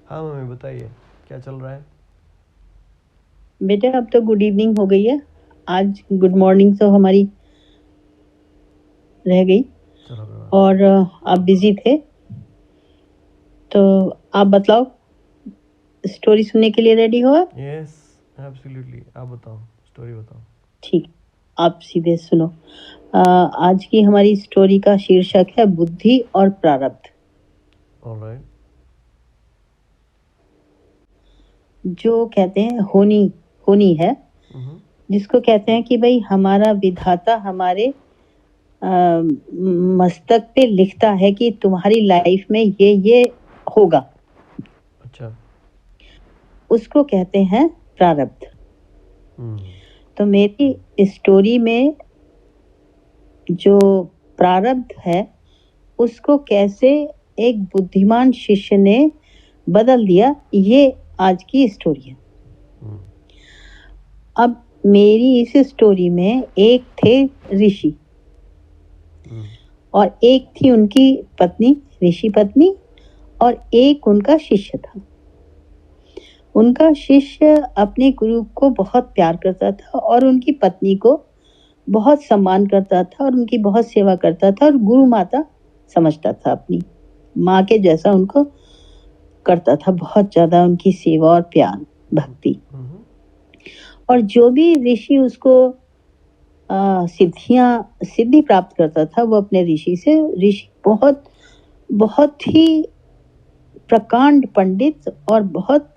हाँ मम्मी बताइए क्या चल रहा है। बेटा अब तो गुड इवनिंग हो गई है। आज गुड मॉर्निंग तो हमारी रह गई। चलो कोई बात और आप बिजी थे, तो आप बतलाओ, स्टोरी सुनने के लिए रेडी हो आप? नहीं। यस एब्सोल्युटली, आप बताओ, स्टोरी बताओ। ठीक, आप सीधे सुनो। आज की हमारी स्टोरी का शीर्षक है बुद्धि और प्रारब्ध। ऑलराइट। जो कहते हैं होनी होनी है, जिसको कहते हैं कि भाई हमारा विधाता हमारे अ, मस्तक पे लिखता है कि तुम्हारी लाइफ में ये होगा, अच्छा। उसको कहते हैं प्रारब्ध। तो मेरी स्टोरी में जो प्रारब्ध है उसको कैसे एक बुद्धिमान शिष्य ने बदल दिया, ये आज की स्टोरी है। अब मेरी इस स्टोरी में एक थे ऋषि और एक थी उनकी पत्नी, ऋषि पत्नी, और एक उनका शिष्य था। उनका शिष्य अपने गुरु को बहुत प्यार करता था और उनकी पत्नी को बहुत सम्मान करता था और उनकी बहुत सेवा करता था और गुरु माता समझता था, अपनी माँ के जैसा उनको करता था, बहुत ज्यादा उनकी सेवा और प्यार भक्ति। और जो भी ऋषि उसको सिद्धि प्राप्त करता था वो अपने ऋषि से, ऋषि बहुत बहुत ही प्रकांड पंडित और बहुत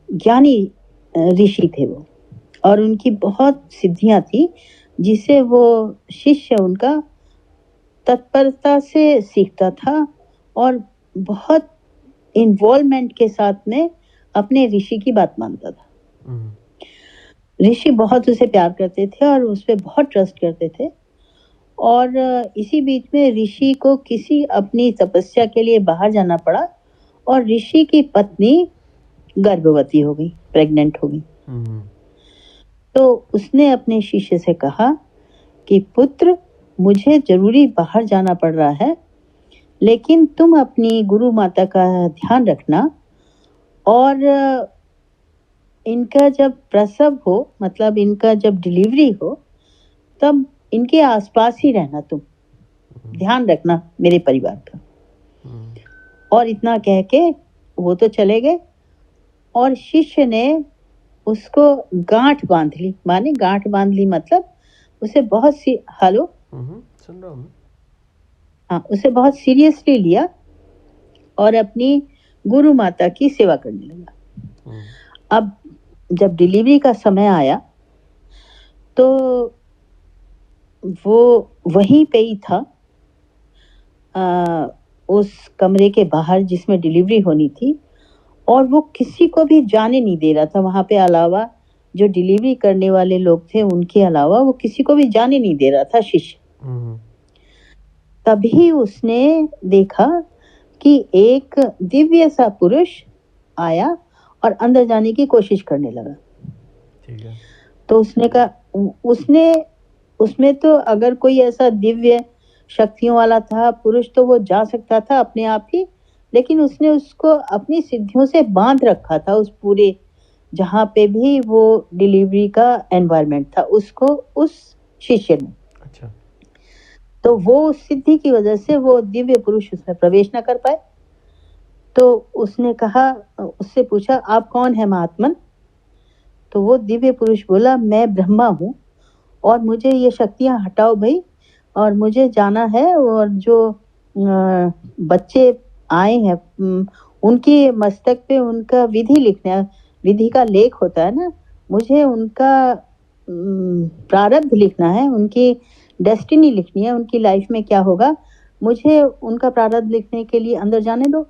ज्ञानी ऋषि थे वो, और उनकी बहुत सिद्धियां थी जिसे वो शिष्य उनका तत्परता से सीखता था और बहुत इन्वॉल्वमेंट के साथ में अपने ऋषि की बात मानता था। ऋषि बहुत उसे प्यार करते थे और उस पर बहुत ट्रस्ट करते थे। और इसी बीच में ऋषि को किसी अपनी तपस्या के लिए बाहर जाना पड़ा और ऋषि की पत्नी गर्भवती हो गई, प्रेग्नेंट हो गई। तो उसने अपने शिष्य से कहा कि पुत्र, मुझे जरूरी बाहर जाना पड़ रहा है, लेकिन तुम अपनी गुरु माता का ध्यान रखना और इनका जब प्रसव हो, मतलब इनका जब डिलीवरी हो, तब इनके आसपास ही रहना, तुम ध्यान रखना मेरे परिवार का। और इतना कह के वो तो चले गए और शिष्य ने उसको गांठ बांध ली। माने गांठ बांध ली मतलब उसे बहुत सी हेलो सुन रहा हूँ। हाँ, उसे बहुत सीरियसली लिया और अपनी गुरु माता की सेवा करने लगा। अब जब डिलीवरी का समय आया तो वो वहीं पे ही था, उस कमरे के बाहर जिसमें डिलीवरी होनी थी, और वो किसी को भी जाने नहीं दे रहा था वहां पे, अलावा जो डिलीवरी करने वाले लोग थे उनके अलावा वो किसी को भी जाने नहीं दे रहा था शिष्य। तभी उसने देखा कि एक दिव्य सा पुरुष आया और अंदर जाने की कोशिश करने लगा। ठीक है। तो उसने कहा, उसने उसमें तो अगर कोई ऐसा दिव्य शक्तियों वाला था पुरुष तो वो जा सकता था अपने आप ही, लेकिन उसने उसको अपनी सिद्धियों से बांध रखा था। उस पूरे जहां पे भी वो डिलीवरी का एनवायरनमेंट था उसको, उस शिष्य ने। अच्छा। तो वो सिद्धि की वजह से वो दिव्य पुरुष उसमें प्रवेश न कर पाए। तो उसने कहा, उससे पूछा, आप कौन है महात्मन? तो वो दिव्य पुरुष बोला, मैं ब्रह्मा हूँ और मुझे ये शक्तियां हटाओ भाई, और मुझे जाना है। और जो बच्चे आए हैं उनके मस्तक पे उनका विधि लिखना, विधि का लेख होता है ना, मुझे उनका प्रारब्ध लिखना है, उनकी डेस्टिनी लिखनी है, उनकी लाइफ में क्या होगा, मुझे उनका प्रारब्ध लिखने के लिए अंदर जाने दो।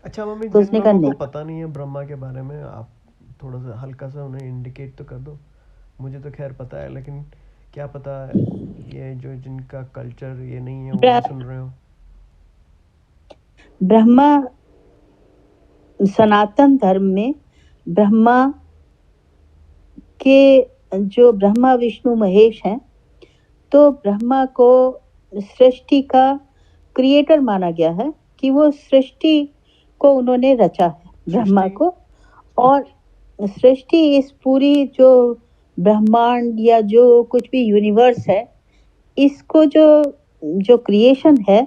अच्छा मम्मी, तो जिन उसने कहा लोगों को नहीं। पता नहीं है ब्रह्मा के बारे में, आप थोड़ा सा हल्का सा उन्हें इंडिकेट तो कर दो। मुझे तो खैर पता है, लेकिन क्या पता ये जो जिनका कल्चर ये नहीं है वो भी सुन रहे हो। ब्रह्मा, सनातन धर्म में ब्रह्मा के जो ब्रह्मा विष्णु महेश हैं, तो ब्रह्मा को सृष्टि का क्रिएटर माना गया है, कि वो सृष्टि को उन्होंने रचा है। ब्रह्मा सृष्टि को। और सृष्टि, इस पूरी जो ब्रह्मांड या जो कुछ भी यूनिवर्स है, इसको जो जो क्रिएशन है,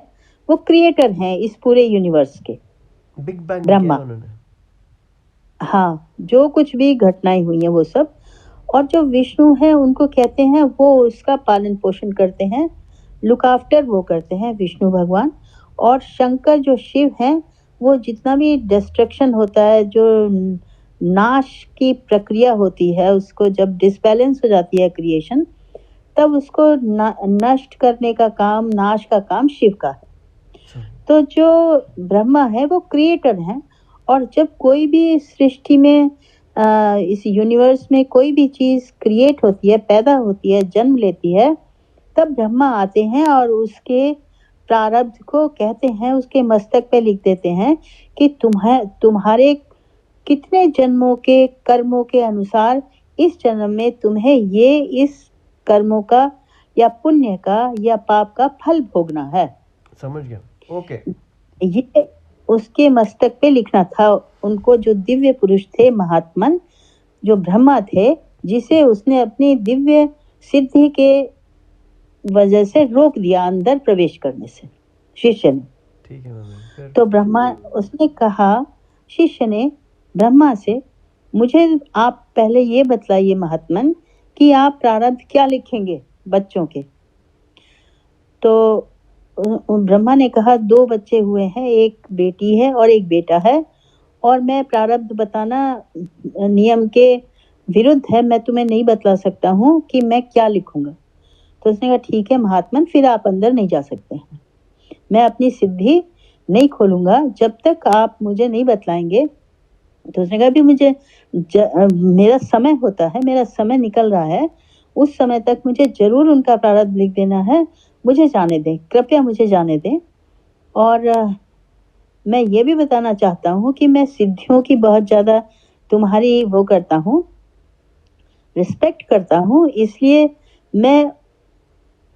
वो क्रिएटर हैं इस पूरे यूनिवर्स के, बिग बैंग किया ब्रह्मा। है उन्होंने। हाँ, जो कुछ भी घटनाएं हुई हैं वो सब। और जो विष्णु है उनको कहते हैं, वो उसका पालन पोषण करते हैं, लुक आफ्टर वो करते हैं विष्णु भगवान। और शंकर जो शिव हैं, वो जितना भी डिस्ट्रक्शन होता है, जो नाश की प्रक्रिया होती है, उसको जब डिसबैलेंस हो जाती है क्रिएशन, तब उसको नष्ट करने का काम, नाश का काम शिव का है। अच्छा। तो जो ब्रह्मा है वो क्रिएटर है। और जब कोई भी सृष्टि में, इस यूनिवर्स में कोई भी चीज क्रिएट होती है, पैदा होती है, जन्म लेती है, तब ब्रह्मा आते हैं और उसके प्रारब्ध को कहते हैं, उसके मस्तक पे लिख देते हैं कि तुम्हारे कितने जन्मों के कर्मों के अनुसार इस जन्म में तुम्हें ये इस कर्मों का या पुण्य का या पाप का फल भोगना है। समझ गया। ओके। ये उसके मस्तक पे लिखना था उनको। जो दिव्य पुरुष थे, महात्मन, जो ब्रह्मा थे, जिसे उसने अपनी दिव्य सिद्धि के वजह से रोक दिया अंदर प्रवेश करने से, शिष्य ने। ठीक है मैम। फिर तो ब्रह्मा, उसने कहा, शिष्य ने ब्रह्मा से, मुझे आप पहले ये बतलाइए महात्मन कि आप प्रारब्ध क्या लिखेंगे बच्चों के। तो ब्रह्मा ने कहा, 2 बच्चे हुए हैं, एक बेटी है और एक बेटा है, और मैं प्रारब्ध बताना नियम के विरुद्ध है, मैं तुम्हें नहीं बतला सकता हूँ कि मैं क्या लिखूंगा। तो उसने कहा, ठीक है महात्मन, फिर आप अंदर नहीं जा सकते हैं। मैं अपनी सिद्धि नहीं खोलूंगा जब तक आप मुझे नहीं बतलाएंगे। तो उसने कहा, भी मुझे मेरा समय होता है, मेरा समय निकल रहा है, उस समय तक मुझे जरूर उनका प्रारब्ध लिख देना है, मुझे जाने दें, कृपया मुझे जाने दें। और मैं ये भी बताना चाहता हूँ कि मैं सिद्धियों की बहुत ज्यादा तुम्हारी वो करता हूँ, रिस्पेक्ट करता हूँ, इसलिए मैं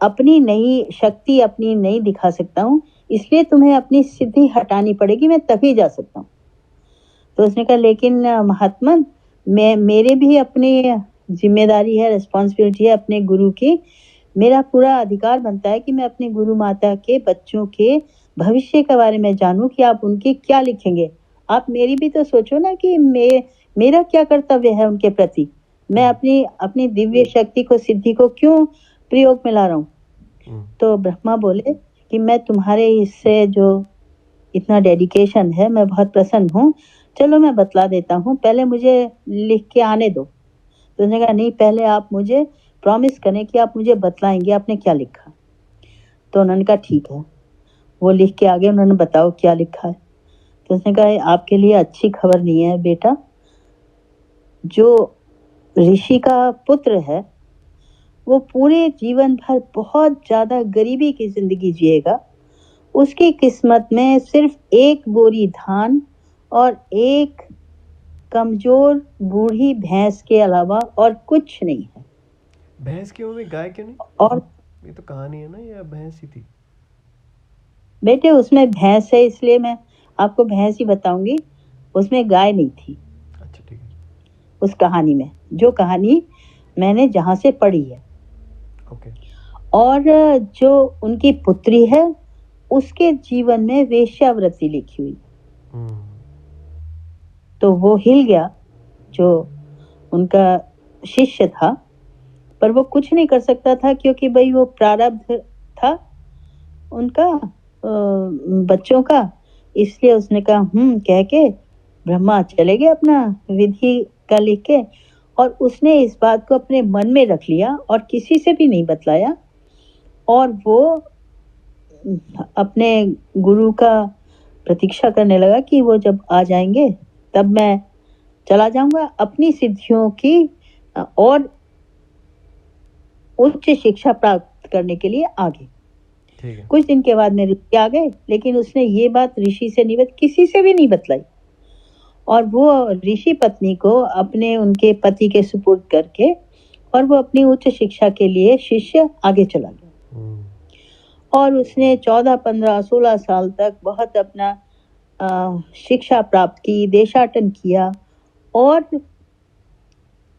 अपनी नई शक्ति अपनी नहीं दिखा सकता हूँ, इसलिए तुम्हें अपनी सिद्धि हटानी पड़ेगी, मैं तभी जा सकता हूँ। तो उसने कहा, लेकिन महात्मन, मेरे भी अपनी जिम्मेदारी है, रिस्पॉन्सिबिलिटी है अपने गुरु की। मेरा पूरा अधिकार बनता है कि मैं अपने गुरु माता के बच्चों के भविष्य के बारे में जानूं कि आप उनके क्या लिखेंगे। आप मेरी भी तो सोचो ना कि मेरा क्या कर्तव्य है उनके प्रति। मैं अपनी अपनी दिव्य शक्ति को, सिद्धि को क्यों प्रयोग में ला रहा हूँ। तो ब्रह्मा बोले कि मैं तुम्हारे इससे जो इतना डेडिकेशन है, मैं बहुत प्रसन्न हूँ, चलो मैं बतला देता हूँ, पहले मुझे लिख के आने दो। तो उसने कहा, नहीं, पहले आप मुझे प्रॉमिस करें कि आप मुझे बतलाएंगे आपने क्या लिखा। तो उन्होंने कहा, ठीक है। वो लिख के आगे, उन्होंने बताओ क्या लिखा है। तो उसने कहा, आपके लिए अच्छी खबर नहीं है बेटा, जो ऋषि का पुत्र है वो पूरे जीवन भर बहुत ज्यादा गरीबी की जिंदगी जिएगा। उसकी किस्मत में सिर्फ 1 बोरी धान और 1 कमजोर बूढ़ी भैंस के अलावा और कुछ नहीं है। भैंस क्यों हुई, गाय क्यों नहीं? और ये तो कहानी है ना, या भैंस ही थी? बेटे, उसमें भैंस है इसलिए मैं आपको भैंस ही बताऊंगी, उसमें गाय नहीं थी। अच्छा, ठीक है। उस कहानी में, जो कहानी मैंने जहां से पढ़ी है। ओके। और जो उनकी पुत्री है, उसके जीवन में वेश्यावृत्ति लिखी हुई। तो वो हिल गया, जो उनका शिष्य था, पर वो कुछ नहीं कर सकता था, क्योंकि भाई वो प्रारब्ध था उनका बच्चों का। इसलिए उसने कहा कह के ब्रह्मा चले गए अपना विधि का लिख के। और उसने इस बात को अपने मन में रख लिया और किसी से भी नहीं बतलाया। और वो अपने गुरु का प्रतीक्षा करने लगा कि वो जब आ जाएंगे तब मैं चला जाऊंगा अपनी सिद्धियों की और उच्च शिक्षा प्राप्त करने के लिए आगे। ठीक है। कुछ दिन के बाद में ऋषि आ गए, लेकिन उसने ये बात ऋषि से नहीं किसी से भी नहीं बतलाई। और वो ऋषि पत्नी को अपने उनके पति के सुपुर्द करके, और वो अपनी उच्च शिक्षा के लिए शिष्य आगे चला गया। और उसने 14, 15, 16 साल तक बहुत अपना शिक्षा प्राप्त की, देशाटन किया और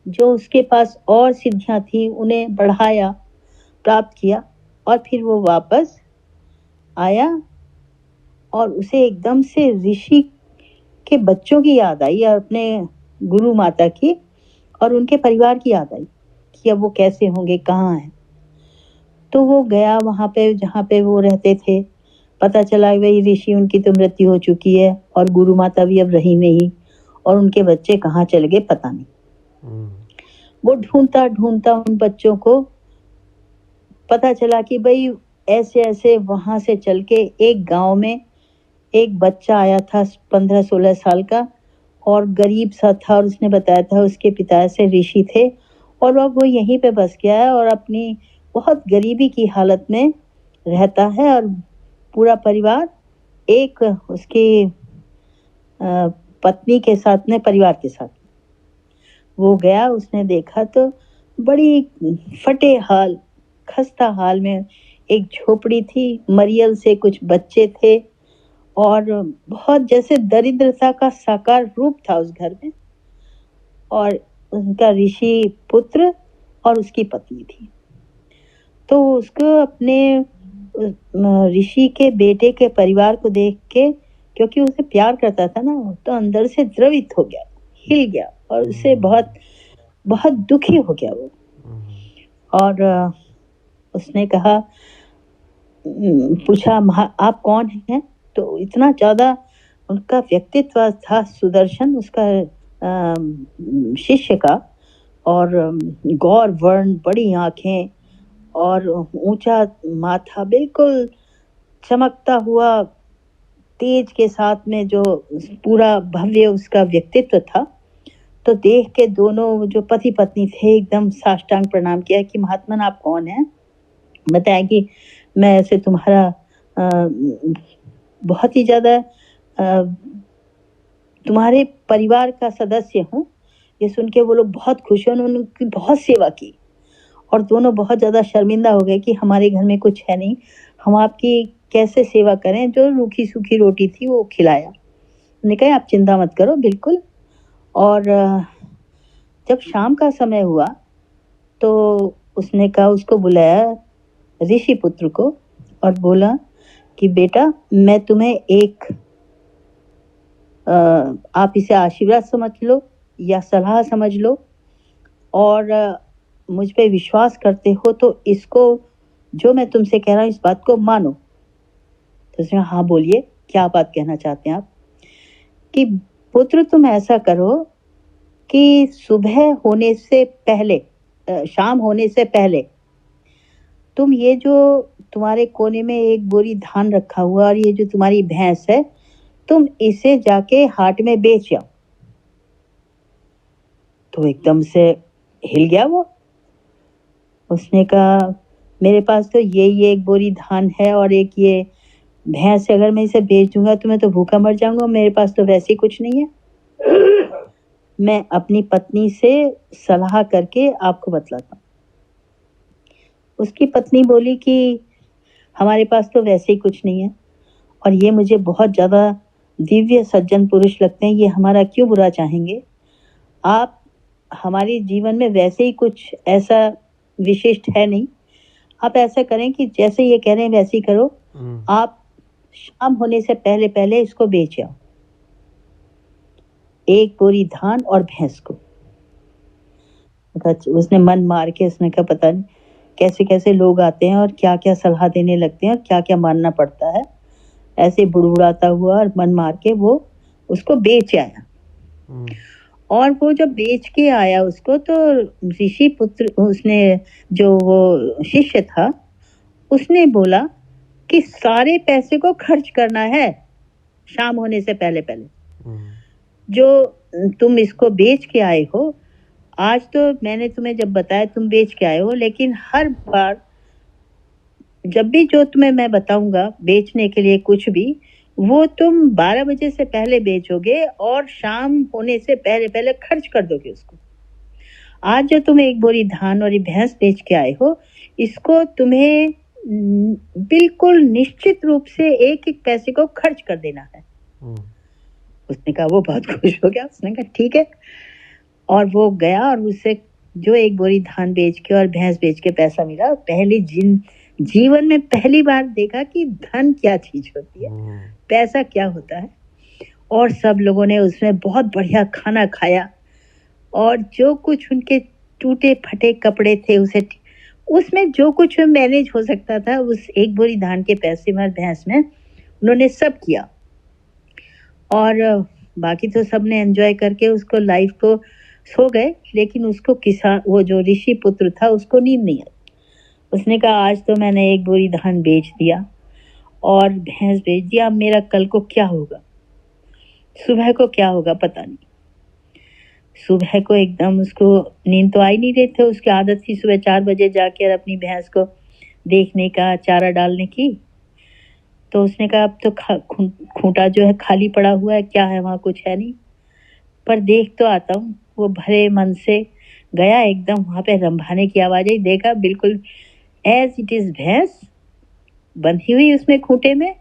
जो उसके पास और सिद्धियां थी उन्हें बढ़ाया, प्राप्त किया और फिर वो वापस आया और उसे एकदम से ऋषि के बच्चों की याद आई और अपने गुरु माता की और उनके परिवार की याद आई कि अब वो कैसे होंगे, कहाँ हैं। तो वो गया वहां पे जहाँ पे वो रहते थे। पता चला वही ऋषि उनकी तो मृत्यु हो चुकी है और गुरु माता भी अब रही नहीं और उनके बच्चे कहाँ चले गए पता नहीं। वो ढूंढता ढूंढता उन बच्चों को पता चला कि भाई ऐसे ऐसे वहां से चल के एक गांव में एक बच्चा आया था 15-16 साल का और गरीब सा था और उसने बताया था उसके पिता से ऋषि थे और अब वो यहीं पे बस गया है और अपनी बहुत गरीबी की हालत में रहता है और पूरा परिवार एक उसकी पत्नी के साथ में परिवार के साथ वो गया। उसने देखा तो बड़ी फटे हाल खस्ता हाल में एक झोपड़ी थी, मरियल से कुछ बच्चे थे और बहुत जैसे दरिद्रता का साकार रूप था उस घर में। और उनका ऋषि पुत्र और उसकी पत्नी थी। तो उसको अपने ऋषि के बेटे के परिवार को देख के, क्योंकि उसे प्यार करता था ना, तो अंदर से द्रवित हो गया, हिल गया और उसे बहुत बहुत दुखी हो गया वो। और उसने कहा, पूछा आप कौन हैं? तो इतना ज्यादा उनका व्यक्तित्व था सुदर्शन, उसका शिष्य का, और गौर वर्ण, बड़ी आंखें और ऊंचा माथा, बिल्कुल चमकता हुआ तेज के साथ में जो पूरा भव्य उसका व्यक्तित्व था। तो देख के दोनों जो पति पत्नी थे एकदम साष्टांग प्रणाम किया कि महात्मन आप कौन हैं? बताया कि मैं ऐसे तुम्हारा बहुत ही ज्यादा तुम्हारे परिवार का सदस्य हूँ। ये सुन के वो लोग बहुत खुश हैं, उन्होंने उनकी बहुत सेवा की और दोनों बहुत ज्यादा शर्मिंदा हो गए कि हमारे घर में कुछ है नहीं, हम आपकी कैसे सेवा करें। जो रूखी सूखी रोटी थी वो खिलाया। उन्होंने कहा आप चिंता मत करो, बिल्कुल। और जब शाम का समय हुआ तो उसने कहा, उसको बुलाया ऋषि पुत्र को और बोला कि बेटा मैं तुम्हें एक आप इसे आशीर्वाद समझ लो या सलाह समझ लो और मुझ पे विश्वास करते हो तो इसको, जो मैं तुमसे कह रहा हूँ इस बात को मानो। तो उसने हाँ बोलिए, क्या बात कहना चाहते हैं आप? कि पुत्र तुम ऐसा करो कि सुबह होने से पहले, शाम होने से पहले तुम ये जो तुम्हारे कोने में एक बोरी धान रखा हुआ और ये जो तुम्हारी भैंस है, तुम इसे जाके हाट में बेच आओ। तो एकदम से हिल गया वो। उसने कहा मेरे पास तो ये एक बोरी धान है और एक ये भैंस है, अगर मैं इसे बेच दूंगा तो मैं तो भूखा मर जाऊंगा, मेरे पास तो वैसे ही कुछ नहीं है। मैं अपनी पत्नी से सलाह करके आपको बतलाता हूँ। उसकी पत्नी बोली कि हमारे पास तो वैसे ही कुछ नहीं है और ये मुझे बहुत ज्यादा दिव्य सज्जन पुरुष लगते हैं, ये हमारा क्यों बुरा चाहेंगे? आप हमारे जीवन में वैसे ही कुछ ऐसा विशिष्ट है नहीं, आप ऐसा करें कि जैसे ये कह रहे हैं वैसे ही करो। आप शाम होने से पहले पहले इसको बेच आओ, एक बोरी धान और भैंस को। उसने मन मार के उसने कहा पता नहीं कैसे कैसे लोग आते हैं और क्या क्या सलाह देने लगते हैं और क्या क्या मानना पड़ता है। ऐसे बुड़बुड़ाता हुआ और मन मार के वो उसको बेच आया। और वो जब बेच के आया उसको, तो ऋषि पुत्र, उसने जो वो शिष्य था, उसने बोला कि सारे पैसे को खर्च करना है शाम होने से पहले पहले। जो तुम इसको बेच के आए हो, आज तो मैंने तुम्हें जब बताया तुम बेच के आए हो, लेकिन हर बार जब भी जो तुम्हें मैं बताऊंगा बेचने के लिए कुछ भी, वो तुम 12 बजे से पहले बेचोगे और शाम होने से पहले पहले खर्च कर दोगे उसको। आज जो तुम एक बोरी धान और ये भैंस बेच के आए हो, इसको तुम्हें बिल्कुल निश्चित रूप से एक एक पैसे को खर्च कर देना है। हम्म, उसने कहा, वो बहुत खुश हो गया, उसने कहा ठीक है। और वो गया और उससे जो एक बोरी धान बेच के और भैंस बेच के पैसा मिला, जीवन में पहली बार देखा कि धन क्या चीज होती है, हम्म, पैसा क्या होता है। और सब लोगों ने उसमें बहुत बढ़िया खाना खाया, और जो कुछ उनके टूटे फटे कपड़े थे उसमें जो कुछ मैनेज हो सकता था उस एक बोरी धान के पैसे में और भैंस में उन्होंने सब किया। और बाकी तो सबने एंजॉय करके उसको लाइफ को सो गए, लेकिन उसको किसान, वो जो ऋषि पुत्र था, उसको नींद नहीं आई। उसने कहा, आज तो मैंने एक बोरी धान बेच दिया और भैंस बेच दिया, अब मेरा कल को क्या होगा, सुबह को क्या होगा पता नहीं। सुबह को एकदम उसको नींद तो आ ही नहीं रही थी, उसकी आदत थी सुबह 4 बजे जाकर अपनी भैंस को देखने का, चारा डालने की। तो उसने कहा, अब तो खूंटा जो है खाली पड़ा हुआ है, क्या है वहां, कुछ है नहीं, पर देख तो आता हूँ। वो भरे मन से गया, एकदम वहां पे रंभाने की आवाज आई, देखा बिल्कुल एज इट इज भैंस बंधी हुई उसमें खूंटे में,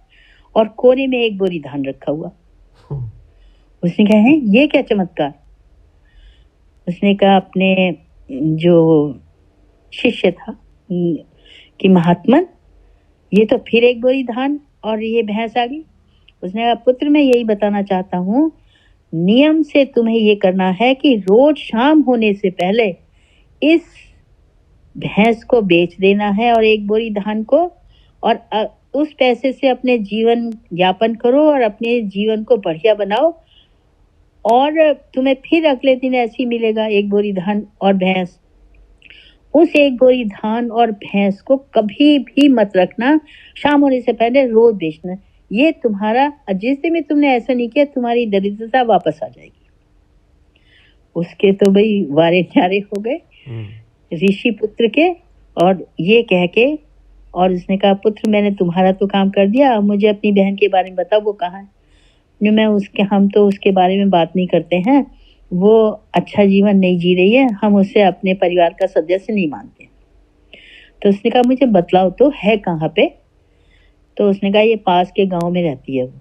और कोने में एक बोरी धान रखा हुआ। उसने कहा, है ये क्या चमत्कार। उसने कहा अपने जो शिष्य था कि महात्मन, ये तो फिर एक बोरी धान और ये भैंस आ गई। उसने कहा, पुत्र मैं यही बताना चाहता हूँ, नियम से तुम्हें ये करना है कि रोज शाम होने से पहले इस भैंस को बेच देना है और एक बोरी धान को, और उस पैसे से अपने जीवन यापन करो और अपने जीवन को बढ़िया बनाओ, और तुम्हें फिर अगले दिन ऐसी मिलेगा एक बोरी धान और भैंस। उस एक बोरी धान और भैंस को कभी भी मत रखना, शाम होने से पहले रोज बेचना। ये तुम्हारा, जिस दिन में तुमने ऐसा नहीं किया, तुम्हारी दरिद्रता वापस आ जाएगी। उसके तो भाई वारे न्यारे हो गए ऋषि पुत्र के, और ये कह के, और उसने कहा, पुत्र मैंने तुम्हारा तो काम कर दिया, अब मुझे अपनी बहन के बारे में बताओ, वो कहाँ है। हम तो उसके बारे में बात नहीं करते हैं, वो अच्छा जीवन नहीं जी रही है, हम उसे अपने परिवार का सदस्य नहीं मानते। तो उसने कहा, मुझे बतलाओ तो, है कहाँ पे। तो उसने कहा, ये पास के गांव में रहती है वो।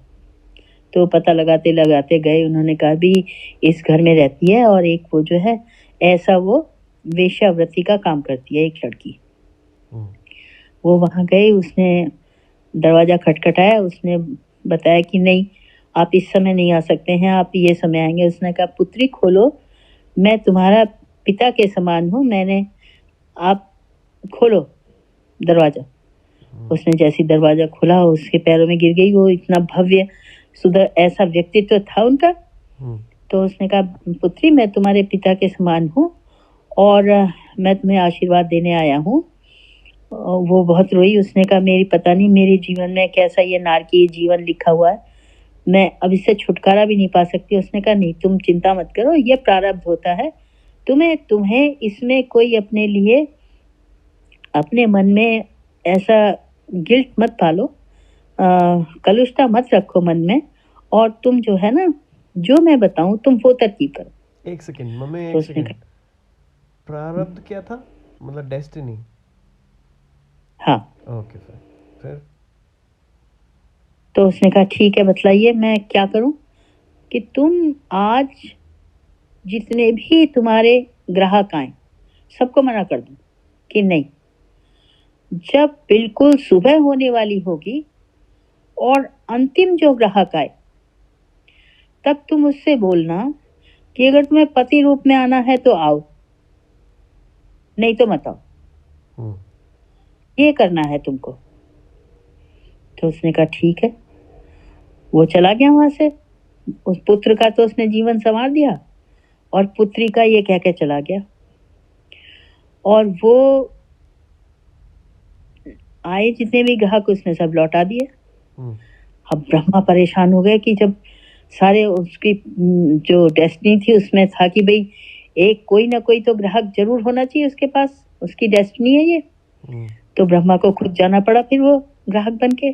तो पता लगाते लगाते गए, उन्होंने कहा भी इस घर में रहती है, और एक वो जो है ऐसा, वो वेश्यावृत्ति का काम करती है, एक लड़की। वो वहां गए, उसने दरवाजा खटखटाया, उसने बताया कि नहीं, आप इस समय नहीं आ सकते हैं, आप ये समय आएंगे। उसने कहा, पुत्री खोलो, मैं तुम्हारा पिता के समान हूँ, आप खोलो दरवाजा। उसने जैसे दरवाजा खोला, उसके पैरों में गिर गई। वो इतना भव्य सुंदर ऐसा व्यक्तित्व था उनका। तो उसने कहा, पुत्री मैं तुम्हारे पिता के समान हूँ, और मैं तुम्हें आशीर्वाद देने आया हूँ। वो बहुत रोई। उसने कहा, मेरी पता नहीं मेरे जीवन में कैसा ये नारकीय जीवन लिखा हुआ है, मैं अब इससे छुटकारा भी नहीं पा सकती। उसने कहा, नहीं तुम चिंता मत करो, ये प्रारब्ध होता है, तुम्हें इसमें कोई अपने लिए, अपने मन में ऐसा गिल्ट मत पालो, कलुषता मत रखो मन में, और तुम जो है ना, जो मैं बताऊं तुम वो तरकीब करो। एक सेकंड मम्मी, तो एक सेकंड, प्रारब्ध क्या था, मतलब डेस्टिनी। हाँ। ओके फिर तो उसने कहा, ठीक है बतलाइए मैं क्या करूं। कि तुम आज जितने भी तुम्हारे ग्राहक आए सबको मना कर दो कि नहीं, जब बिल्कुल सुबह होने वाली होगी और अंतिम जो ग्राहक आए, तब तुम उससे बोलना कि अगर तुम्हें पति रूप में आना है तो आओ, नहीं तो मत आओ। ये करना है तुमको। तो उसने कहा, ठीक है। वो चला गया वहां से। उस पुत्र का तो उसने जीवन संवार दिया, और पुत्री का ये कह के चला गया। और वो आए जितने भी ग्राहक, उसने सब लौटा दिए। अब ब्रह्मा परेशान हो गए कि जब सारे उसकी जो डेस्टिनी थी उसमें था कि भाई एक कोई ना कोई तो ग्राहक जरूर होना चाहिए उसके पास, उसकी डेस्टिनी है ये। तो ब्रह्मा को खुद जाना पड़ा फिर वो ग्राहक बन के।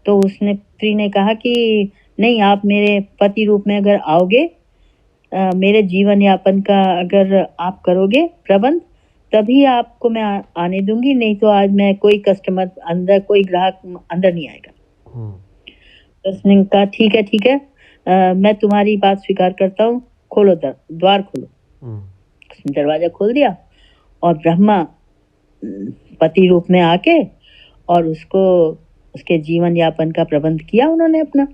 तो उसने पुत्री ने कहा कि नहीं, आप मेरे पति रूप में अगर आओगे, मेरे जीवन यापन का अगर आप करोगे प्रबंध, तभी आपको मैं आने दूंगी, नहीं तो आज मैं कोई कस्टमर अंदर, कोई ग्राहक अंदर नहीं आएगा। उसने कहा ठीक है, मैं तुम्हारी बात स्वीकार करता हूँ, खोलो द्वार खोलो। उसने दरवाजा खोल दिया और ब्रह्मा पति रूप में आके और उसको उसके जीवन यापन का प्रबंध किया उन्होंने अपना।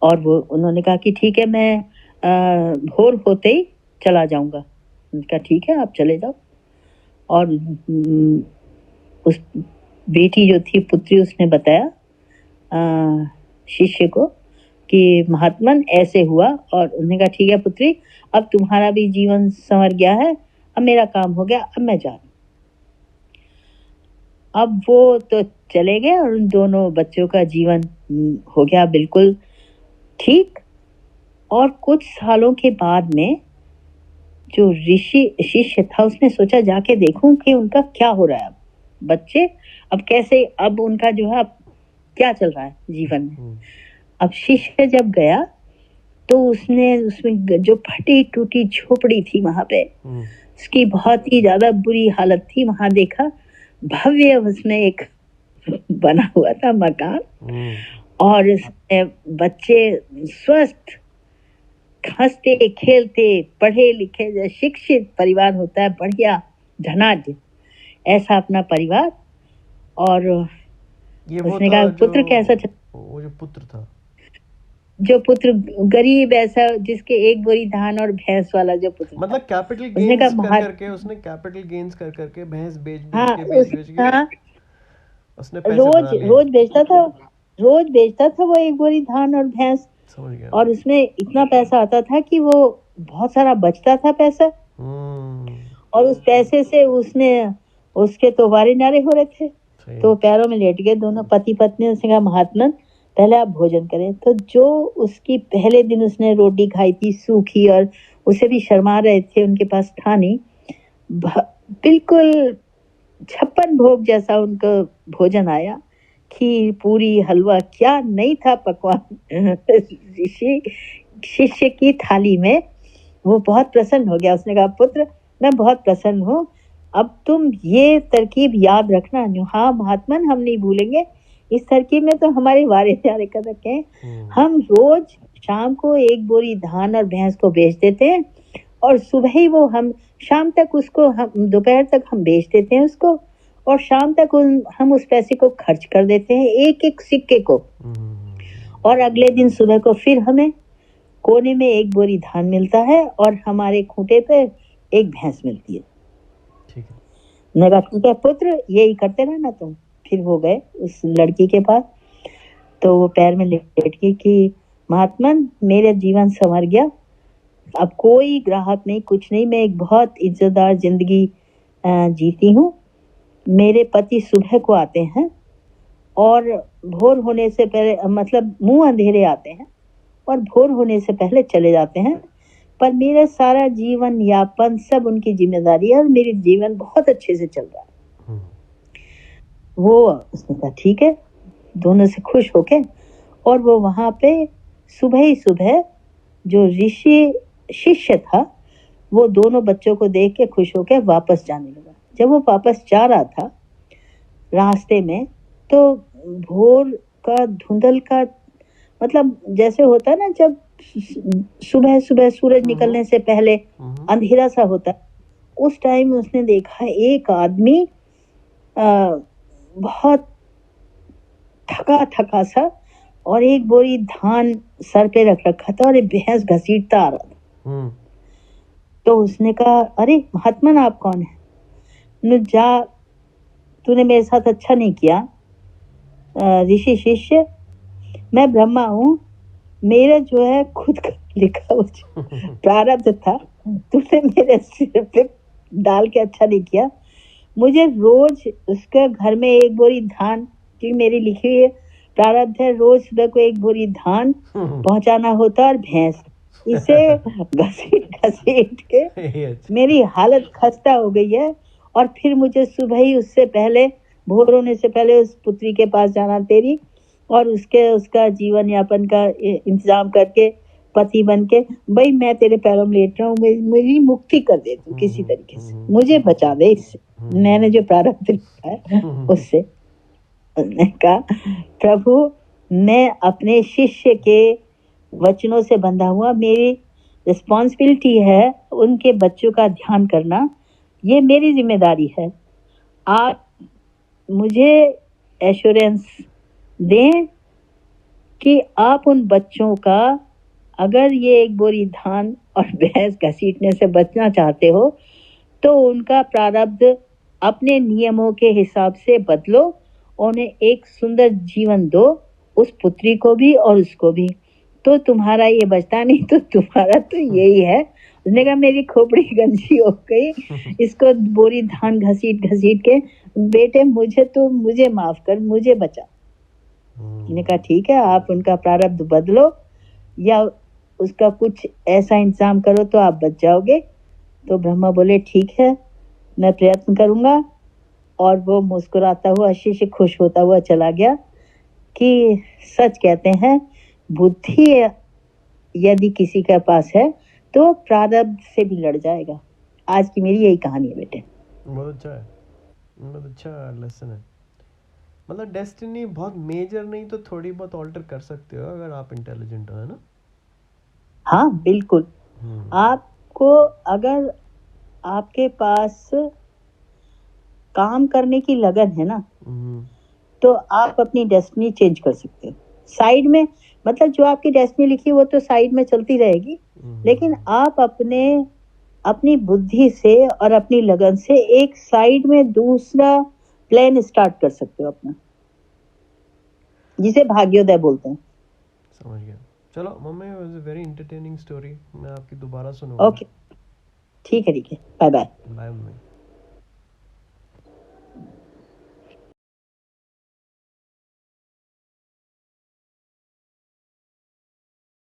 और वो उन्होंने कहा कि ठीक है, मैं भोर होते ही चला जाऊंगा। उनका ठीक है, आप चले जाओ। और उस बेटी जो थी पुत्री, उसने बताया शिष्य को कि महात्मन ऐसे हुआ। और उन्होंने कहा ठीक है पुत्री, अब तुम्हारा भी जीवन संवर गया है, अब मेरा काम हो गया, अब मैं जा रही हूँ। अब वो तो चले गए और उन दोनों बच्चों का जीवन हो गया बिल्कुल ठीक। और कुछ सालों के बाद में जो ऋषि शिष्य था, उसने सोचा जाके देखूं कि उनका क्या हो रहा है, अब बच्चे अब कैसे, अब उनका जो है अब क्या चल रहा है जीवन में। अब शिष्य जब गया तो उसने उसमें जो फटी टूटी झोपड़ी थी वहां पे, उसकी बहुत ही ज्यादा बुरी हालत थी। वहां देखा भव्य उसमें एक बना हुआ था मकान, और इसमें बच्चे स्वस्थ हंसते खेलते पढ़े लिखे शिक्षित परिवार होता है, बढ़िया धनाढ्य, ऐसा अपना परिवार। और ये उसने कहा पुत्र कैसा वो जो पुत्र था, जो पुत्र गरीब ऐसा, जिसके एक बोरी धान और भैंस वाला जो पुत्र, मतलब कैपिटल उसने गेन्स कहा करके उसने कैपिटल गेन्स कर भैंस बेच हाँ, के उसने पैसे रोज बना लिए। रोज बेचता था वो एक बोरी धान और भैंस। समझ गया। और उसमें इतना पैसा आता था कि वो बहुत सारा बचता था पैसा। और उस पैसे से उसके तो वारे नारे हो रहे थे। तो पैरों में लेट गए दोनों पति पत्नी। उसने कहा महात्मन पहले आप भोजन करें। तो जो उसकी पहले दिन उसने रोटी खाई थी सूखी, और उसे भी शर्मा रहे थे, उनके पास था नहीं, बिल्कुल 56 भोग जैसा उनको भोजन आया, खीर पूरी हलवा, क्या नहीं था पकवान ऋषि शिष्य की थाली में। वो बहुत प्रसन्न हो गया। उसने कहा पुत्र मैं बहुत प्रसन्न हूँ, अब तुम ये तरकीब याद रखना। हाँ महात्मन, हम नहीं भूलेंगे। इस तरकीब में तो हमारे वारे नारे कर रखे हैं। हम रोज शाम को एक बोरी धान और भैंस को बेच देते हैं, और सुबह ही वो हम शाम तक उसको, हम दोपहर तक हम बेच देते हैं उसको, और शाम तक हम उस पैसे को खर्च कर देते हैं, एक एक सिक्के को। और अगले दिन सुबह को फिर हमें कोने में एक बोरी धान मिलता है और हमारे खूंटे पे एक भैंस मिलती है। मैं कहा ठीक है पुत्र, यही करते रहना तुम। फिर वो गए उस लड़की के पास, तो वो पैर में लेट गई कि महात्मन मेरे जीवन संवर गया, अब कोई ग्राहक नहीं, कुछ नहीं, मैं एक बहुत इज्जतदार जिंदगी जीती हूँ। मेरे पति सुबह को आते हैं और भोर होने से पहले, मतलब मुंह अंधेरे आते हैं और भोर होने से पहले चले जाते हैं, पर मेरा सारा जीवन यापन सब उनकी जिम्मेदारी है और मेरी जीवन बहुत अच्छे से चल रहा है। वो उसने कहा ठीक है, दोनों से खुश होके, और वो वहां पे सुबह ही सुबह जो ऋषि शिष्य था, वो दोनों बच्चों को देख के खुश होके वापस जाने लगा। जब वो वापस जा रहा था रास्ते में, तो भोर का धुंधल का, मतलब जैसे होता है ना जब सुबह सुबह सूरज निकलने से पहले अंधेरा सा होता है, उस टाइम उसने देखा एक आदमी बहुत थका थका सा, और एक बोरी धान सर पे रख रखा था और एक भैंस घसीटता आ रहा था। तो उसने कहा अरे महात्मन आप कौन है? जा, तूने मेरे साथ अच्छा नहीं किया। ऋषि शिष्य, मैं ब्रह्मा हूँ, मेरा जो है खुद का लिखा हुआ प्रारब्ध था, तूने मेरे सिर पे डाल के अच्छा नहीं किया। मुझे रोज उसके घर में एक बोरी धान, क्योंकि मेरी लिखी हुई प्रारब्ध है, रोज सुबह को एक बोरी धान पहुंचाना होता और भैंस। इसे घसीट घसीट के मेरी हालत खस्ता हो गई है, और फिर मुझे सुबह ही उससे पहले, भोर होने से पहले उस पुत्री के पास जाना तेरी, और उसका जीवन यापन का इंतजाम करके पति बन के, भाई मैं तेरे पैरों में लेट रहा हूँ, मेरी मुक्ति कर दे तू किसी तरीके से, मुझे बचा दे इससे, मैंने जो प्रारब्ध लिखा है उससे। उन्होंने कहा प्रभु मैं अपने शिष्य के वचनों से बंधा हुआ, मेरी रिस्पॉन्सिबिलिटी है उनके बच्चों का ध्यान करना, ये मेरी जिम्मेदारी है। आप मुझे एश्योरेंस दें कि आप उन बच्चों का, अगर ये एक बोरी धान और भैंस घसीटने से बचना चाहते हो तो उनका प्रारब्ध अपने नियमों के हिसाब से बदलो, उन्हें एक सुंदर जीवन दो, उस पुत्री को भी और उसको भी, तो तुम्हारा ये बचता नहीं तो तुम्हारा तो यही है। उसने कहा मेरी खोपड़ी गंजी हो गई, इसको बोरी धान घसीट घसीट के, बेटे मुझे माफ कर, मुझे बचा। मैंने कहा ठीक है, आप उनका प्रारब्ध बदलो या उसका कुछ ऐसा इंतजाम करो तो आप बच जाओगे। तो ब्रह्मा बोले ठीक है, मैं प्रयत्न करूंगा। और वो मुस्कुराता हुआ, शिष्य खुश होता हुआ चला गया कि सच कहते हैं, बुद्धि यदि किसी के पास है तो प्रारब्ध से भी लड़ जाएगा। आज की मेरी यही कहानी है बेटे। बहुत अच्छा है, बहुत अच्छा लेसन है। मतलब डेस्टिनी बहुत मेजर नहीं तो थोड़ी बहुत ऑल्टर कर सकते हो अगर आप इंटेलिजेंट हो, है ना? हाँ बिल्कुल। आपको अगर आपके पास काम करने की लगन है ना, तो आप अपनी डेस्टिनी चेंज कर सकते हो। साइड में, मतलब जो आपकी डेस्टिनी लिखी वो तो साइड में चलती रहेगी, लेकिन आप अपनी बुद्धि से और अपनी लगन से एक साइड में दूसरा प्लान स्टार्ट कर सकते हो अपना, जिसे भाग्योदय बोलते हैं। समझ गया। चलो mummy, was a very entertaining story. मैं आपकी दोबारा सुनूंगा। ओके, ठीक है, बाय बाय। Bye mummy.